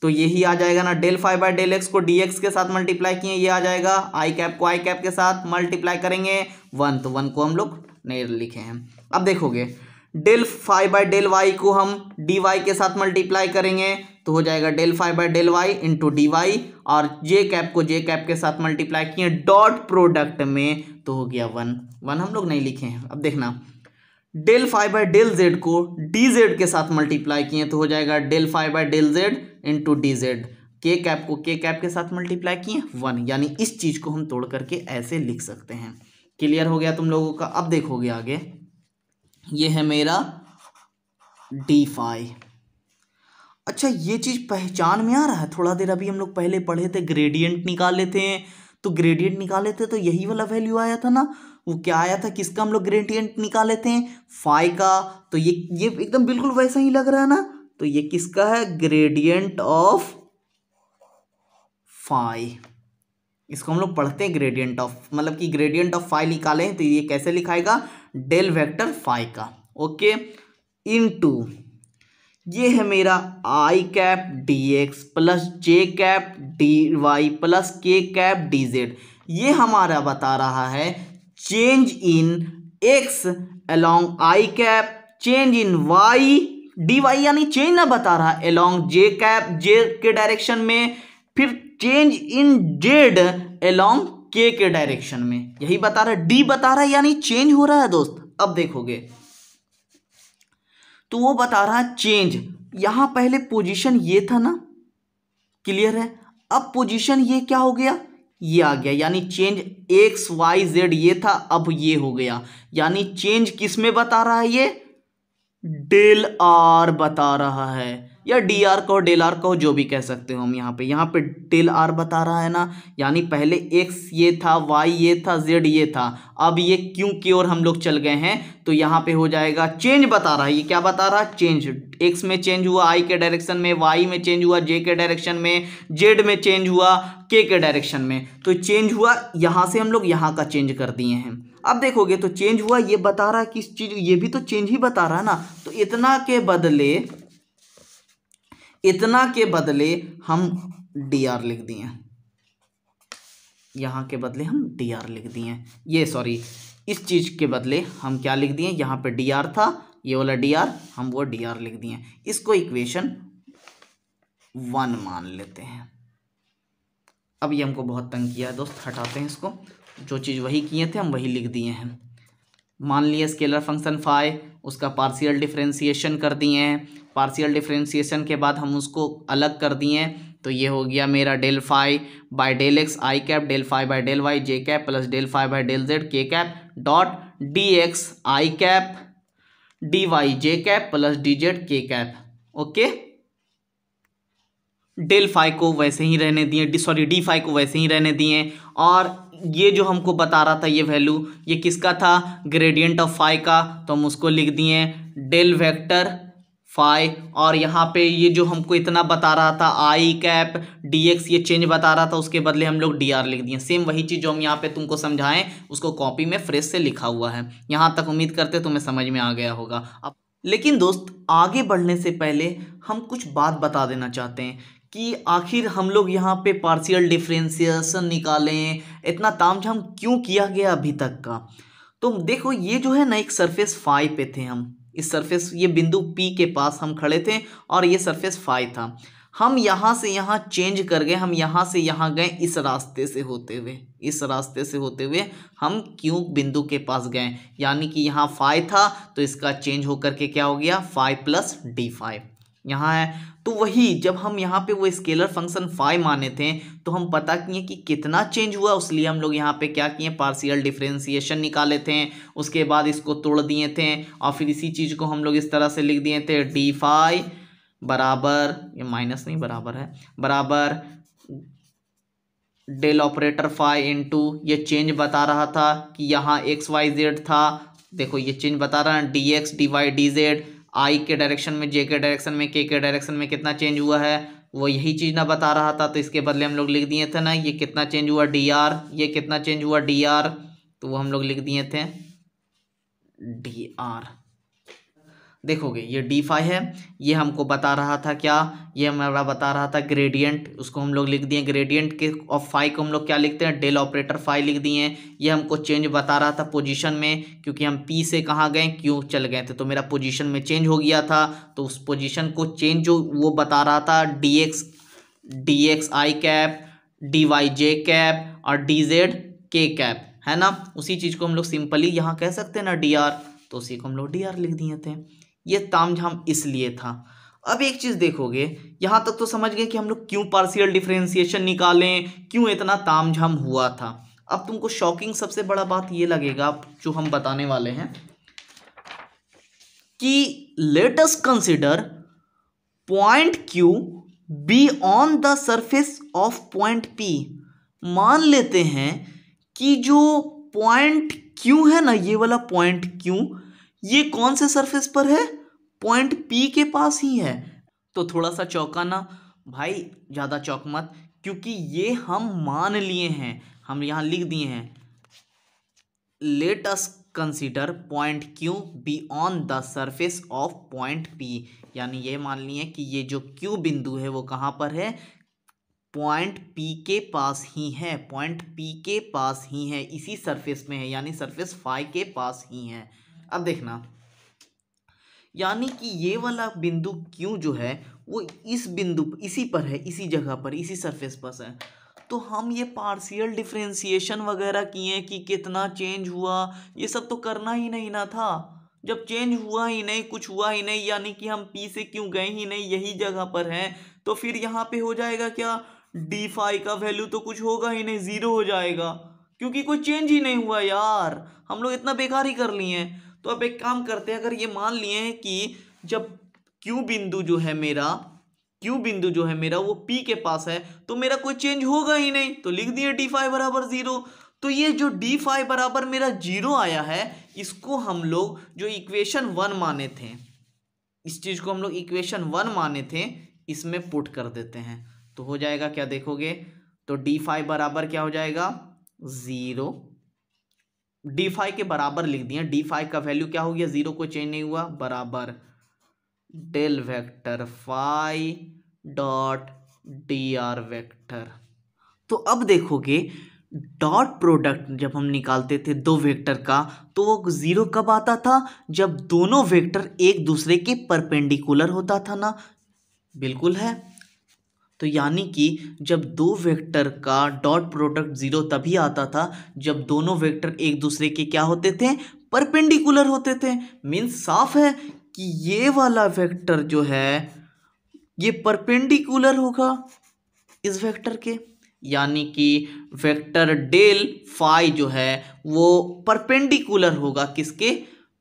S1: तो यही आ जाएगा ना, del phi by del X को डी एक्स के साथ मल्टीप्लाई किए, ये आ जाएगा। आई कैप को आई कैप के साथ मल्टीप्लाई करेंगे 1, तो 1 को हम लोग नहीं लिखे हैं। अब देखोगे del phi by del Y को हम डी वाई के साथ मल्टीप्लाई करेंगे तो हो जाएगा del phi by del Y into D Y, और जे कैप को जे कैप के साथ मल्टीप्लाई किए डॉट प्रोडक्ट में तो हो गया 1 हम लोग नहीं लिखे हैं। अब देखना del phi by del Z को डी जेड के साथ मल्टीप्लाई किए तो हो जाएगा del phi by del Z into D Z K cap को के कैप के साथ मल्टीप्लाई किए 1, यानी इस चीज को हम तोड़ करके ऐसे लिख सकते हैं। क्लियर हो गया तुम लोगों का। अब देखोगे आगे, ये है मेरा d5। अच्छा, ये चीज पहचान में आ रहा है? थोड़ा देर अभी हम लोग पहले पढ़े थे, ग्रेडियंट निकाले थे, तो ग्रेडियंट निकाले थे तो यही वाला वैल्यू आया था ना। वो क्या आया था, किसका हम लोग ग्रेडियंट निकाले थे? फाई का। तो ये एकदम बिल्कुल वैसा ही लग रहा है ना। तो ये किसका है? Gradient of phi. इसको हम लोग पढ़ते हैं ग्रेडियंट ऑफ, मतलब कि ग्रेडियंट ऑफ फाई निकाले तो ये कैसे लिखाएगा? डेल वेक्टर फाई का, ओके, इनटू ये है मेरा I cap D X plus J cap D Y plus K cap D Z. ये हमारा बता रहा है change in X along I cap, change in Y D Y, यानी चेंज ना बता रहा अलोंग जे कैप जे के डायरेक्शन में, फिर चेंज इन जेड अलोंग के डायरेक्शन में, यही बता रहा है। डी बता रहा है यानी चेंज हो रहा है दोस्त। अब देखोगे तो वो बता रहा है चेंज, यहां पहले पोजीशन ये था ना, क्लियर है। अब पोजीशन ये क्या हो गया? ये आ गया, यानी चेंज एक्स वाई जेड ये था, अब ये हो गया, यानी चेंज किस में बता रहा है? ये डेल आर बता रहा है, या डी आर कहो डेल आर कहो, जो भी कह सकते हो हम। यहाँ पे डेल आर बता रहा है ना, यानी पहले एक्स ये था, वाई ये था, जेड ये था, अब ये क्यों की ओर हम लोग चल गए हैं, तो यहाँ पे हो जाएगा चेंज बता रहा है। ये क्या बता रहा है? चेंज, एक्स में चेंज हुआ आई के डायरेक्शन में, वाई में चेंज हुआ जे के डायरेक्शन में, जेड में चेंज हुआ के डायरेक्शन में। तो चेंज हुआ, यहाँ से हम लोग यहाँ का चेंज कर दिए हैं। अब देखोगे तो चेंज हुआ, ये बता रहा है किस चीज, ये भी तो चेंज ही बता रहा है ना। तो इतना के बदले हम डी आर लिख दिए, यहाँ के बदले हम डी आर लिख दिए, ये सॉरी, इस चीज के बदले हम क्या लिख दिए? यहाँ पे डी आर था, ये वाला डी आर, हम वो डी आर लिख दिए। इसको इक्वेशन 1 मान लेते हैं। अब ये हमको बहुत तंग किया है दोस्त, हटाते हैं इसको। जो चीज़ वही किए थे हम वही लिख दिए हैं। मान लिया स्केलर फंक्शन फाई, उसका पार्शियल डिफरेंशिएशन कर दिए हैं। पार्शियल डिफरेंशिएशन के बाद हम उसको अलग कर दिए, तो ये हो गया मेरा del phi by del X I cap, del phi by del Y J cap, plus del phi by del Z K cap, dot D X I cap D Y J cap plus D Z K cap, okay. Del phi को वैसे ही रहने दिए, sorry D phi को वैसे ही रहने दिए। और ये जो हमको बता रहा था ये वैल्यू, ये किसका था? ग्रेडियंट ऑफ फाई का, तो हम उसको लिख दिए डेल वेक्टर फाई। और यहाँ पे ये जो हमको इतना बता रहा था आई कैप डी एक्स, ये चेंज बता रहा था, उसके बदले हम लोग डी आर लिख दिए। सेम वही चीज़ जो हम यहाँ पे तुमको समझाएं, उसको कॉपी में फ्रेश से लिखा हुआ है। यहाँ तक उम्मीद करते तुम्हें समझ में आ गया होगा। अब लेकिन दोस्त, आगे बढ़ने से पहले हम कुछ बात बता देना चाहते हैं कि आखिर हम लोग यहाँ पे पार्शियल डिफरेंशिएशन निकालें, इतना तामझाम क्यों किया गया अभी तक का। तो देखो, ये जो है ना, एक सरफेस फाई पे थे हम, इस सरफेस, ये बिंदु पी के पास हम खड़े थे और ये सरफेस फाई था। हम यहाँ से यहाँ चेंज कर गए, हम यहाँ से यहाँ गए, इस रास्ते से होते हुए हम क्यों बिंदु के पास गए, यानी कि यहाँ फाई था तो इसका चेंज होकर के क्या हो गया? फाई प्लस डी फाई यहाँ है। तो वही जब हम यहाँ पे वो स्केलर फंक्शन फाई माने थे, तो हम पता किए कि कितना चेंज हुआ, उसलिए हम लोग यहाँ पे क्या किए? पार्शियल डिफरेंशिएशन निकाले थे, उसके बाद इसको तोड़ दिए थे और फिर इसी चीज़ को हम लोग इस तरह से लिख दिए थे, डी फाई बराबर, ये माइनस नहीं बराबर है, बराबर डेल ऑपरेटर फाई इंटू, ये चेंज बता रहा था कि यहाँ एक्स वाई जेड था, देखो ये चेंज बता रहा है D X D Y D Z, I के डायरेक्शन में, जे के डायरेक्शन में, के डायरेक्शन में कितना चेंज हुआ है, वो यही चीज़ ना बता रहा था। तो इसके बदले हम लोग लिख दिए थे ना, ये कितना चेंज हुआ? डी आर, ये कितना चेंज हुआ? डी आर, तो वो हम लोग लिख दिए थे डी आर। देखोगे ये डी फाई है, ये हमको बता रहा था क्या? ये हमारा बता रहा था ग्रेडियंट, उसको हम लोग लिख दिए। ग्रेडियंट के ऑफ फाई को हम लोग क्या लिखते हैं? डेल ऑपरेटर फाई लिख दिए। ये हमको चेंज बता रहा था पोजीशन में, क्योंकि हम पी से कहाँ गए, क्यों चल गए थे, तो मेरा पोजीशन में चेंज हो गया था। तो उस पोजीशन को चेंज जो वो बता रहा था D X I cap, D Y J cap और डी जेड के कैप, है ना। उसी चीज़ को हम लोग सिंपली यहाँ कह सकते हैं ना डी आर, तो उसी को हम लोग डी आर लिख दिए थे। ये तामझाम इसलिए था। अब एक चीज देखोगे, यहां तक तो समझ गए कि हम लोग क्यों पार्शियल डिफरेंशिएशन निकालें, क्यों इतना तामझाम हुआ था। अब तुमको शॉकिंग सबसे बड़ा बात ये लगेगा जो हम बताने वाले हैं कि let us consider point Q be on the surface of point P. मान लेते हैं कि जो पॉइंट क्यू है ना, ये वाला पॉइंट क्यू, ये कौन से सरफेस पर है, पॉइंट पी के पास ही है। तो थोड़ा सा चौंकाना भाई, ज्यादा चौंक मत, क्योंकि ये हम मान लिए हैं, हम यहां लिख दिए हैं let us consider point Q be on the surface of point P. यानी ये मान लिए कि ये जो क्यू बिंदु है वो कहां पर है, पॉइंट पी के पास ही है, पॉइंट पी के पास ही है, इसी सरफेस में है, यानी सरफेस फाई के पास ही है। अब देखना, यानी कि ये वाला बिंदु क्यू जो है वो इस बिंदु इसी पर है, इसी जगह पर, इसी सरफेस पर है। तो हम ये पार्शियल डिफरेंशिएशन वगैरह किए कि कितना चेंज हुआ, ये सब तो करना ही नहीं ना था। जब चेंज हुआ ही नहीं, कुछ हुआ ही नहीं, यानी कि हम पी से क्यों गए ही नहीं, यही जगह पर हैं, तो फिर यहाँ पे हो जाएगा क्या, डी फाई का वैल्यू तो कुछ होगा ही नहीं, जीरो हो जाएगा, क्योंकि कोई चेंज ही नहीं हुआ यार। हम लोग इतना बेकार ही कर लिए हैं। तो अब एक काम करते हैं, अगर ये मान लिए हैं कि जब क्यू बिंदु जो है मेरा वो पी के पास है, तो मेरा कोई चेंज होगा ही नहीं, तो लिख दिए डी फाई बराबर जीरो। तो ये जो डी फाई बराबर मेरा जीरो आया है, इसको हम लोग जो इक्वेशन 1 माने थे, इस चीज को हम लोग इक्वेशन 1 माने थे, इसमें पुट कर देते हैं। तो हो जाएगा क्या देखोगे, तो डी फाई बराबर क्या हो जाएगा, जीरो। डी फाई के बराबर लिख दिया, डी फाई का वैल्यू क्या हो गया, जीरो, कोई चेंज नहीं हुआ, बराबर del vector phi dot D R vector. तो अब देखोगे डॉट प्रोडक्ट जब हम निकालते थे दो वेक्टर का, तो वो जीरो कब आता था, जब दोनों वेक्टर एक दूसरे के परपेंडिकुलर होता था ना, बिल्कुल है। तो यानी कि जब दो वेक्टर का डॉट प्रोडक्ट जीरो तभी आता था जब दोनों वेक्टर एक दूसरे के क्या होते थे, परपेंडिकुलर होते थे। मीन्स साफ है कि ये वाला वेक्टर जो है ये परपेंडिकुलर होगा इस वेक्टर के, यानी कि वेक्टर डेल फाई जो है वो परपेंडिकुलर होगा किसके,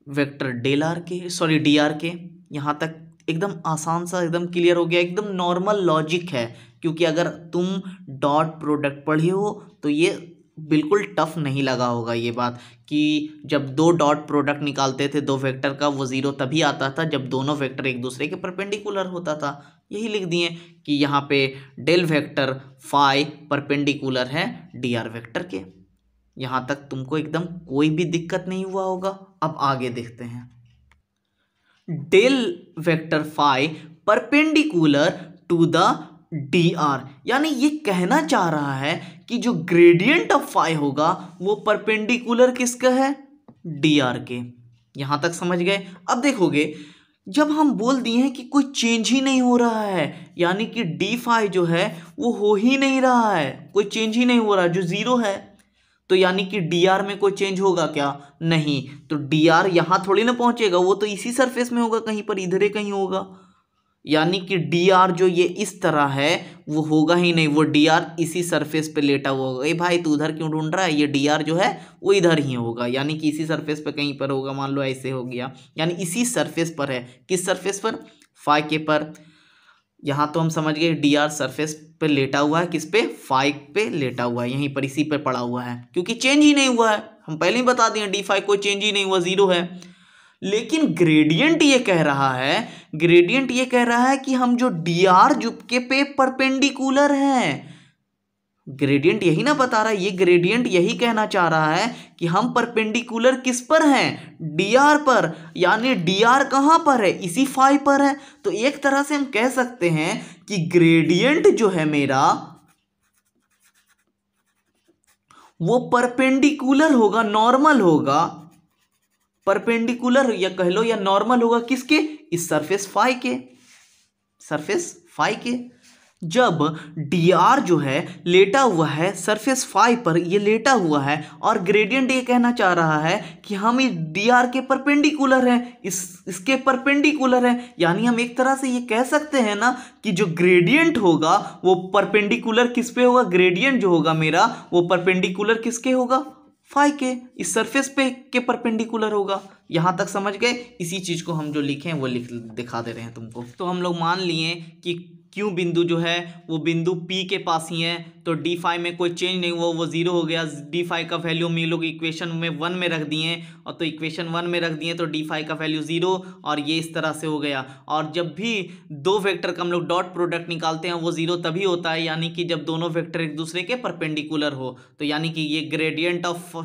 S1: वेक्टर डेल आर के, सॉरी डी आर के। यहाँ तक एकदम आसान सा, एकदम क्लियर हो गया, एकदम नॉर्मल लॉजिक है। क्योंकि अगर तुम डॉट प्रोडक्ट पढ़े हो तो ये बिल्कुल टफ नहीं लगा होगा ये बात, कि जब दो डॉट प्रोडक्ट निकालते थे दो वेक्टर का, वो जीरो तभी आता था जब दोनों वेक्टर एक दूसरे के परपेंडिकुलर होता था। यही लिख दिए कि यहाँ पे डेल वेक्टर फाई परपेंडिकुलर है डी आर वेक्टर के। यहाँ तक तुमको एकदम कोई भी दिक्कत नहीं हुआ होगा। अब आगे देखते हैं, del vector phi perpendicular to the D R, यानी ये कहना चाह रहा है कि जो ग्रेडियंट ऑफ फाई होगा वो परपेंडिकुलर किसका है, डी आर के। यहां तक समझ गए। अब देखोगे जब हम बोल दिए हैं कि कोई चेंज ही नहीं हो रहा है, यानी कि डी फाई जो है वो हो ही नहीं रहा है, कोई चेंज ही नहीं हो रहा, जो जीरो है, तो यानी कि डी आर में कोई चेंज होगा क्या, नहीं। तो डी आर यहां थोड़ी ना पहुंचेगा, वो तो इसी सरफेस में होगा, कहीं पर इधर ही कहीं होगा। यानी कि डी आर जो ये इस तरह है वो होगा ही नहीं, वो डी आर इसी सरफेस पे लेटा हुआ होगा। ए भाई तू उधर क्यों ढूंढ रहा है, ये डी आर जो है वो इधर ही होगा, यानी कि इसी सरफेस पे कहीं पर होगा। मान लो ऐसे हो गया, यानी इसी सरफेस पर है। किस सरफेस पर, फाई के पर। यहाँ तो हम समझ गए डी आर सरफेस पे लेटा हुआ है, किस पे, फाई पे लेटा हुआ है, यहीं पर इसी पे पड़ा हुआ है, क्योंकि चेंज ही नहीं हुआ है। हम पहले ही बता दिए डी फाई कोई चेंज ही नहीं हुआ, जीरो है। लेकिन ग्रेडियंट ये कह रहा है कि हम जो डी आर के पे परपेंडिकुलर हैं, ग्रेडियंट यही ना बता रहा है, ये ग्रेडियंट यही कहना चाह रहा है कि हम परपेंडिकुलर किस पर हैं, डी आर पर। यानी डी आर कहां पर है, इसी फाई पर है। तो एक तरह से हम कह सकते हैं कि ग्रेडियंट जो है मेरा वो परपेंडिकुलर होगा, नॉर्मल होगा, परपेंडिकुलर या कह लो या नॉर्मल होगा किसके, इस सरफेस फाई के, सरफेस फाई के। जब dr जो है लेटा हुआ है सरफेस फाई पर, ये लेटा हुआ है और ग्रेडियंट ये कहना चाह रहा है कि हम इस dr के परपेंडिकुलर हैं, इसके परपेंडिकुलर हैं। यानी हम एक तरह से ये कह सकते हैं ना कि जो ग्रेडियंट होगा वो परपेंडिकुलर किस पे होगा, ग्रेडियंट जो होगा मेरा वो परपेंडिकुलर किसके होगा, फाई के, इस सरफेस पे के परपेंडिकुलर होगा। यहां तक समझ गए। इसी चीज को हम जो लिखे हैं वो लिख दिखा दे रहे हैं तुमको। तो हम लोग मान लिए कि क्यू बिंदु जो है वो बिंदु P के पास ही है, तो डी फाई में कोई चेंज नहीं हुआ, वो जीरो हो गया। डी फाई का वैल्यू हम लोग इक्वेशन में 1 में रख दिए, और तो इक्वेशन 1 में रख दिए तो डी फाई का वैल्यू 0, और ये इस तरह से हो गया। और जब भी दो वेक्टर का हम लोग डॉट प्रोडक्ट निकालते हैं वो 0 तभी होता है, यानी कि जब दोनों वेक्टर एक दूसरे के परपेंडिकुलर हो। तो यानी कि ये gradient of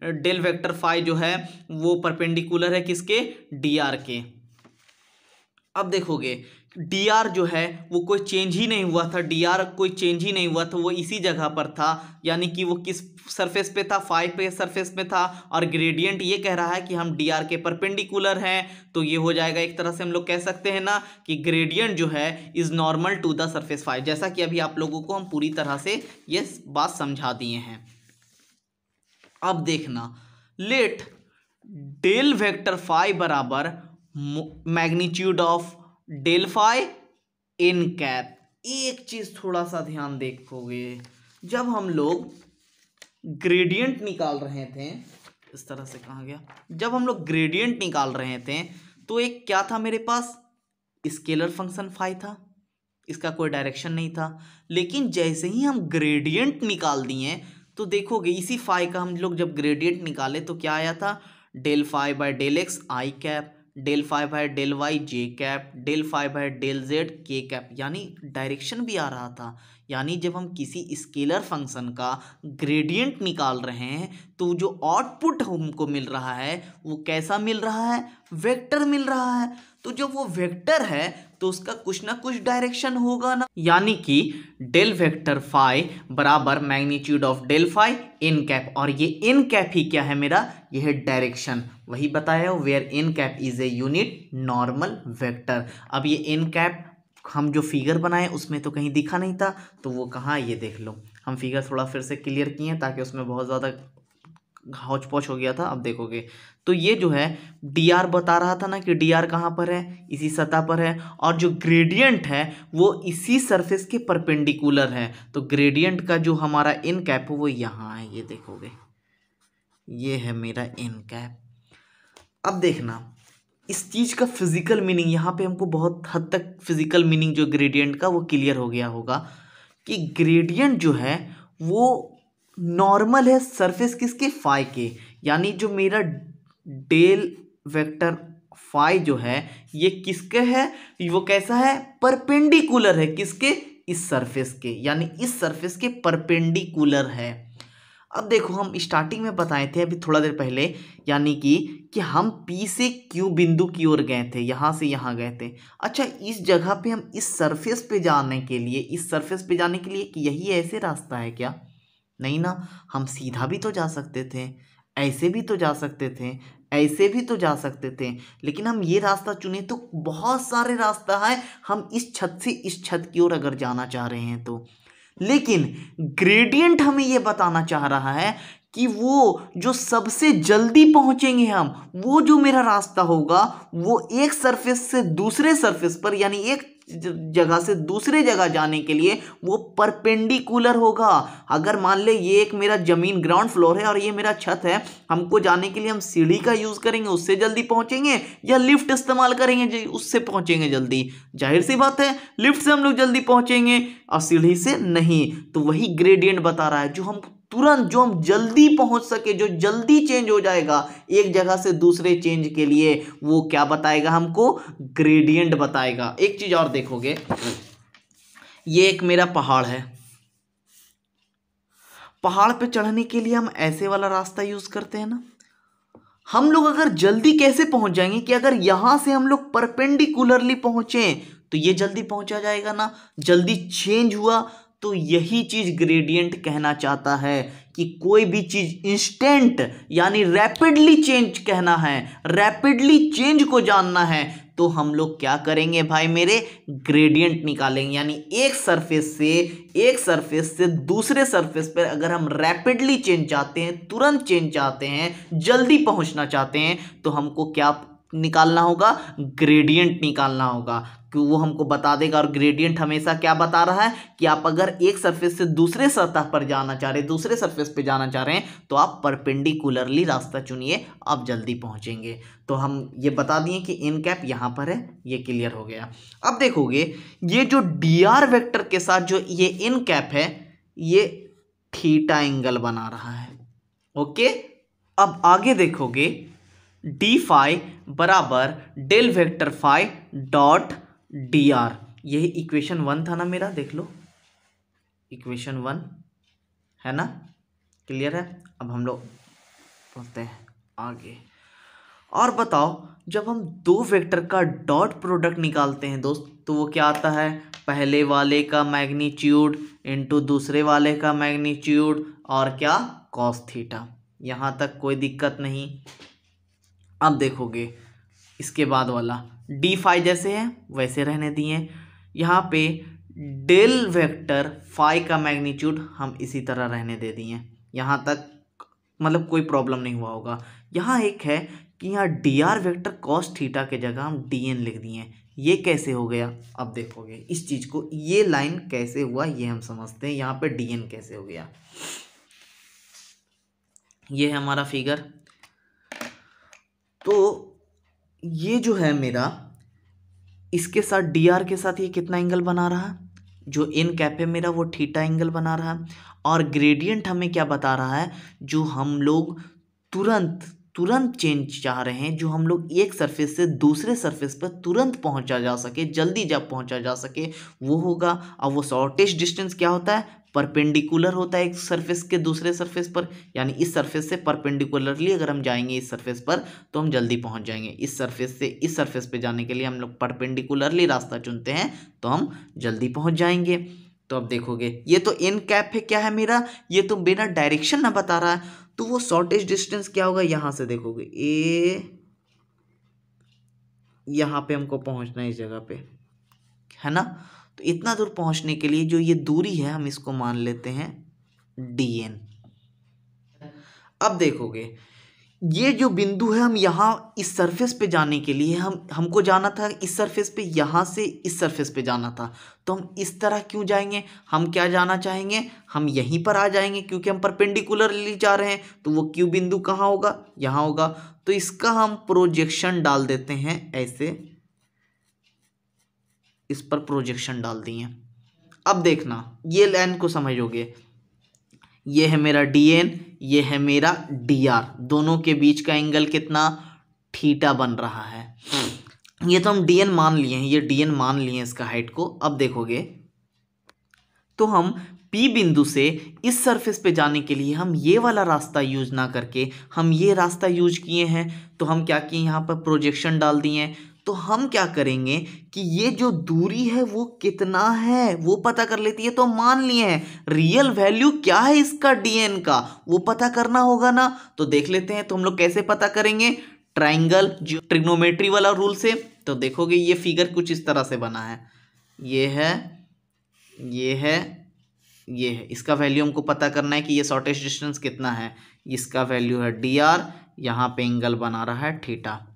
S1: del vector phi जो है वो परपेंडिकुलर है किसके, डी आर के। अब देखोगे dr जो है वो कोई चेंज ही नहीं हुआ था, dr कोई चेंज ही नहीं हुआ था, वो इसी जगह पर था। यानी कि वो किस सरफेस पे था, फाई पे सरफेस में था, और ग्रेडियंट ये कह रहा है कि हम dr के परपेंडिकुलर हैं। तो ये हो जाएगा, एक तरह से हम लोग कह सकते हैं ना कि ग्रेडियंट जो है is normal to the surface phi. जैसा कि अभी आप लोगों को हम पूरी तरह से ये बात समझा दिए हैं। अब देखना, लेट डेल वेक्टर फाई बराबर magnitude of del phi N cap. एक चीज थोड़ा सा ध्यान देखोगे, जब हम लोग ग्रेडियंट निकाल रहे थे, इस तरह से कहा गया, जब हम लोग ग्रेडियंट निकाल रहे थे तो एक क्या था मेरे पास, स्केलर फंक्शन फाई था, इसका कोई डायरेक्शन नहीं था। लेकिन जैसे ही हम ग्रेडियंट निकाल दिए तो देखोगे इसी फाई का हम लोग जब ग्रेडियंट निकाले तो क्या आया था, del phi by del X I cap, del phi by del Y J cap, del phi by del Z K cap. यानी डायरेक्शन भी आ रहा था। यानी जब हम किसी स्केलर फंक्शन का ग्रेडियंट निकाल रहे हैं तो जो आउटपुट हमको मिल रहा है वो कैसा मिल रहा है, वेक्टर मिल रहा है। तो जब वो वेक्टर है तो उसका कुछ ना कुछ डायरेक्शन होगा ना। यानी कि डेल वेक्टर फाई बराबर magnitude of del phi N cap, और ये इन कैप ही क्या है मेरा, यह है डायरेक्शन। वही बताया हो, where N cap is a unit normal vector. अब ये इन कैप हम जो फिगर बनाए उसमें तो कहीं दिखा नहीं था, तो वो कहाँ, ये देख लो, हम फिगर थोड़ा फिर से क्लियर किए हैं ताकि उसमें बहुत ज़्यादा हौच पौच हो गया था। अब देखोगे तो ये जो है dr बता रहा था ना कि dr कहाँ पर है, इसी सतह पर है, और जो ग्रेडियंट है वो इसी सरफेस के परपेंडिकुलर है। तो ग्रेडियंट का जो हमारा इन कैप है वो यहाँ है, ये देखोगे ये है मेरा इन कैप। अब देखना इस चीज़ का फिजिकल मीनिंग, यहाँ पे हमको बहुत हद तक फिजिकल मीनिंग जो ग्रेडियंट का वो क्लियर हो गया होगा कि ग्रेडियंट जो है वो नॉर्मल है सरफेस किसके, फाई के। यानी जो मेरा डेल वेक्टर फाई जो है ये किसके है, वो कैसा है, परपेंडिकुलर है किसके, इस सरफेस के, यानी इस सरफेस के परपेंडिकुलर है। अब देखो हम स्टार्टिंग में बताए थे अभी थोड़ा देर पहले, यानी कि हम P से Q बिंदु की ओर गए थे, यहाँ से यहाँ गए थे। अच्छा इस जगह पे हम इस सरफेस पे जाने के लिए, इस सरफेस पे जाने के लिए कि यही ऐसे रास्ता है क्या, नहीं ना, हम सीधा भी तो जा सकते थे, ऐसे भी तो जा सकते थे, ऐसे भी तो जा सकते थे, लेकिन हम ये रास्ता चुने। तो बहुत सारे रास्ता है, हम इस छत से इस छत की ओर अगर जाना चाह रहे हैं तो। लेकिन ग्रेडियंट हमें ये बताना चाह रहा है कि वो जो सबसे जल्दी पहुंचेंगे हम, वो जो मेरा रास्ता होगा वो एक सरफेस से दूसरे सरफेस पर, यानी एक जगह से दूसरे जगह जाने के लिए वो परपेंडिकुलर होगा। अगर मान ले ये एक मेरा जमीन ग्राउंड फ्लोर है और ये मेरा छत है, हमको जाने के लिए हम सीढ़ी का यूज करेंगे, उससे जल्दी पहुंचेंगे, या लिफ्ट इस्तेमाल करेंगे उससे पहुंचेंगे जल्दी। जाहिर सी बात है लिफ्ट से हम लोग जल्दी पहुंचेंगे और सीढ़ी से नहीं। तो वही ग्रेडियंट बता रहा है, जो हम तुरंत, जो हम जल्दी पहुंच सके, जो जल्दी चेंज हो जाएगा एक जगह से दूसरे चेंज के लिए, वो क्या बताएगा हमको, ग्रेडियंट बताएगा। एक चीज और देखोगे, ये एक मेरा पहाड़ है, पहाड़ पे चढ़ने के लिए हम ऐसे वाला रास्ता यूज करते हैं ना। हम लोग अगर जल्दी कैसे पहुंच जाएंगे कि अगर यहां से हम लोग परपेंडिकुलरली पहुंचे तो ये जल्दी पहुंचा जाएगा ना, जल्दी चेंज हुआ। तो यही चीज ग्रेडियंट कहना चाहता है कि कोई भी चीज इंस्टेंट यानी रैपिडली चेंज कहना है, रैपिडली चेंज को जानना है तो हम लोग क्या करेंगे भाई मेरे, ग्रेडियंट निकालेंगे। यानी एक सरफेस से दूसरे सरफेस पर अगर हम रैपिडली चेंज चाहते हैं, तुरंत चेंज चाहते हैं, जल्दी पहुंचना चाहते हैं, तो हमको क्या निकालना होगा, ग्रेडियंट निकालना होगा, कि वो हमको बता देगा। और ग्रेडियंट हमेशा क्या बता रहा है कि आप अगर एक सरफेस से दूसरे सतह पर जाना चाह रहे हैं, दूसरे सरफेस पे जाना चाह रहे हैं, तो आप परपेंडिकुलरली रास्ता चुनिए, आप जल्दी पहुंचेंगे। तो हम ये बता दिए कि एन कैप यहाँ पर है, ये क्लियर हो गया। अब देखोगे ये जो डी आर वेक्टर के साथ जो ये एन कैप है, ये थीटा एंगल बना रहा है। ओके, अब आगे देखोगे डी फाई बराबर del vector phi dot D R, यही इक्वेशन 1 था ना मेरा, देख लो इक्वेशन 1 है ना, क्लियर है। अब हम लोग पढ़ते हैं आगे। और बताओ, जब हम दो वेक्टर का डॉट प्रोडक्ट निकालते हैं दोस्त, तो वो क्या आता है, पहले वाले का मैग्नीट्यूड इनटू दूसरे वाले का मैग्नीट्यूड और क्या, कॉस थीटा। यहाँ तक कोई दिक्कत नहीं। अब देखोगे इसके बाद वाला डी फाई जैसे है वैसे रहने दिए, यहाँ पे डेल वेक्टर फाई का मैग्नीट्यूड हम इसी तरह रहने दे दिए। यहाँ तक मतलब कोई प्रॉब्लम नहीं हुआ होगा। यहाँ एक है कि यहाँ D R vector cos theta के जगह हम डी एन लिख दिए, ये कैसे हो गया। अब देखोगे इस चीज़ को, ये लाइन कैसे हुआ ये हम समझते हैं। यहाँ पे डी एन कैसे हो गया, ये है हमारा फिगर। तो ये जो है मेरा, इसके साथ डी आर के साथ ये कितना एंगल बना रहा है, जो एन कैप है मेरा वो थीटा एंगल बना रहा है। और ग्रेडियंट हमें क्या बता रहा है, जो हम लोग तुरंत चेंज चाह रहे हैं, जो हम लोग एक सरफेस से दूसरे सरफेस पर तुरंत पहुंचा जा सके, जल्दी जब पहुंचा जा सके, वो होगा। अब वो शॉर्टेस्ट डिस्टेंस क्या होता है, परपेंडिकुलर होता है एक सरफेस के दूसरे सरफेस पर। यानी इस सरफेस से परपेंडिकुलरली अगर हम जाएंगे इस सरफेस पर, तो हम जल्दी पहुंच जाएंगे। इस सरफेस से इस सरफेस पे जाने के लिए हम लोग परपेंडिकुलरली रास्ता चुनते हैं, तो हम जल्दी पहुंच जाएंगे। तो अब देखोगे ये तो एन कैप है, क्या है मेरा, ये तो बिना डायरेक्शन ना बता रहा है, तो वो शॉर्टेस्ट डिस्टेंस क्या होगा, यहां से देखोगे ए, यहां पे हमको पहुंचना है इस जगह पे, है ना। तो इतना दूर पहुंचने के लिए जो ये दूरी है, हम इसको मान लेते हैं डी एन। अब देखोगे ये जो बिंदु है, हम यहाँ इस सरफेस पे जाने के लिए हमको जाना था इस सरफेस पे, यहाँ से इस सरफेस पे जाना था, तो हम इस तरह क्यों जाएंगे, हम क्या जाना चाहेंगे, हम यहीं पर आ जाएंगे, क्योंकि हम परपेंडिकुलरली जा रहे हैं। तो वो क्यू बिंदु कहाँ होगा, यहाँ होगा। तो इसका हम प्रोजेक्शन डाल देते हैं ऐसे, इस पर प्रोजेक्शन डाल दिए। अब देखना ये लाइन को समझोगे, ये है मेरा डी एन, ये है मेरा डी आर, दोनों के बीच का एंगल कितना, थीटा बन रहा है। ये तो हम डी एन मान लिए हैं, ये डी एन मान लिए हैं इसका हाइट को। अब देखोगे तो हम पी बिंदु से इस सरफेस पे जाने के लिए हम ये वाला रास्ता यूज ना करके हम ये रास्ता यूज किए हैं। तो हम क्या किए, यहाँ पर प्रोजेक्शन डाल दिए हैं। तो हम क्या करेंगे कि ये जो दूरी है वो कितना है वो पता कर लेती है। तो मान लिए हैं रियल वैल्यू क्या है इसका डीएन का, वो पता करना होगा ना। तो देख लेते हैं, तो हम लोग कैसे पता करेंगे, ट्राइंगल ट्रिग्नोमेट्री वाला रूल से। तो देखोगे ये फिगर कुछ इस तरह से बना है, ये है, ये है, ये है। इसका वैल्यू हमको पता करना है कि ये शॉर्टेस्ट डिस्टेंस कितना है, इसका वैल्यू है डी आर, यहाँ पे एंगल बना रहा है थीटा,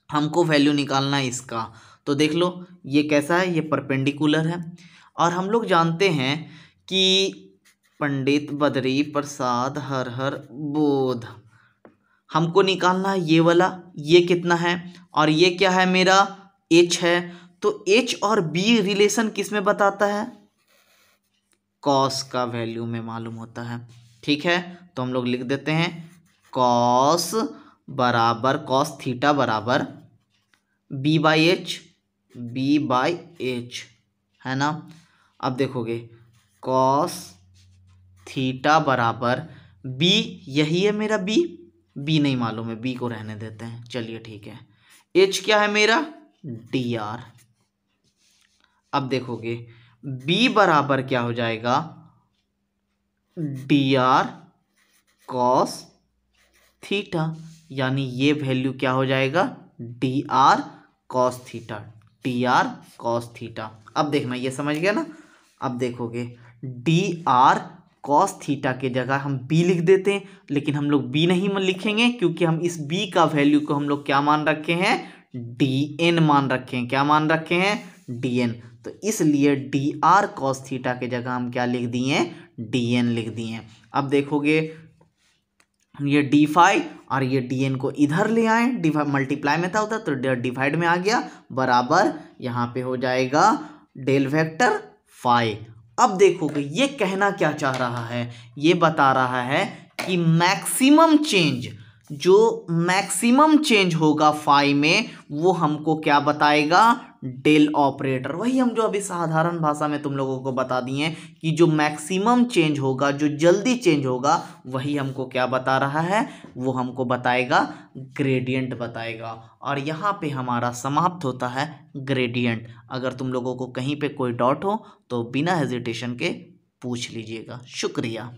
S1: हमको वैल्यू निकालना है इसका। तो देख लो ये कैसा है, ये परपेंडिकुलर है। और हम लोग जानते हैं कि पंडित बद्री प्रसाद हर हर बोध, हमको निकालना है ये वाला, ये कितना है, और ये क्या है मेरा h है। तो h और b रिलेशन किस में बताता है, कॉस का वैल्यू में मालूम होता है। ठीक है, तो हम लोग लिख देते हैं कॉस बराबर, कॉस थीटा बराबर b बाई एच, है ना। अब देखोगे कॉस थीटा बराबर b, यही है मेरा b नहीं मालूम है, b को रहने देते हैं, चलिए ठीक है। h क्या है मेरा डी आर। अब देखोगे b बराबर क्या हो जाएगा, डी आर कॉस थीटा, यानी ये वैल्यू क्या हो जाएगा D R cos theta, T R cos theta. अब देखना, ये समझ गया ना। अब देखोगे डी आर कॉस थीटा के जगह हम बी लिख देते हैं, लेकिन हम लोग बी नहीं लिखेंगे क्योंकि हम इस बी का वैल्यू को हम लोग क्या मान रखे हैं, डी एन मान रखे हैं। क्या मान रखे हैं, डी एन। तो इसलिए डी आर कॉस थीटा के जगह हम क्या लिख दिए, डी एन लिख दिए। अब देखोगे ये डी फाई और ये डी एन को इधर ले आए, डिवाइड मल्टीप्लाई में था उधर, तो डिवाइड में आ गया, बराबर यहाँ पे हो जाएगा डेल वेक्टर फाई। अब देखोगे ये कहना क्या चाह रहा है, ये बता रहा है कि मैक्सिमम चेंज, जो मैक्सिमम चेंज होगा फाई में, वो हमको क्या बताएगा, डेल ऑपरेटर। वही हम जो अभी साधारण भाषा में तुम लोगों को बता दिए कि जो मैक्सिमम चेंज होगा, जो जल्दी चेंज होगा, वही हमको क्या बता रहा है, वो हमको बताएगा ग्रेडियंट बताएगा। और यहाँ पे हमारा समाप्त होता है ग्रेडियंट। अगर तुम लोगों को कहीं पे कोई डाउट हो तो बिना हेजिटेशन के पूछ लीजिएगा। शुक्रिया।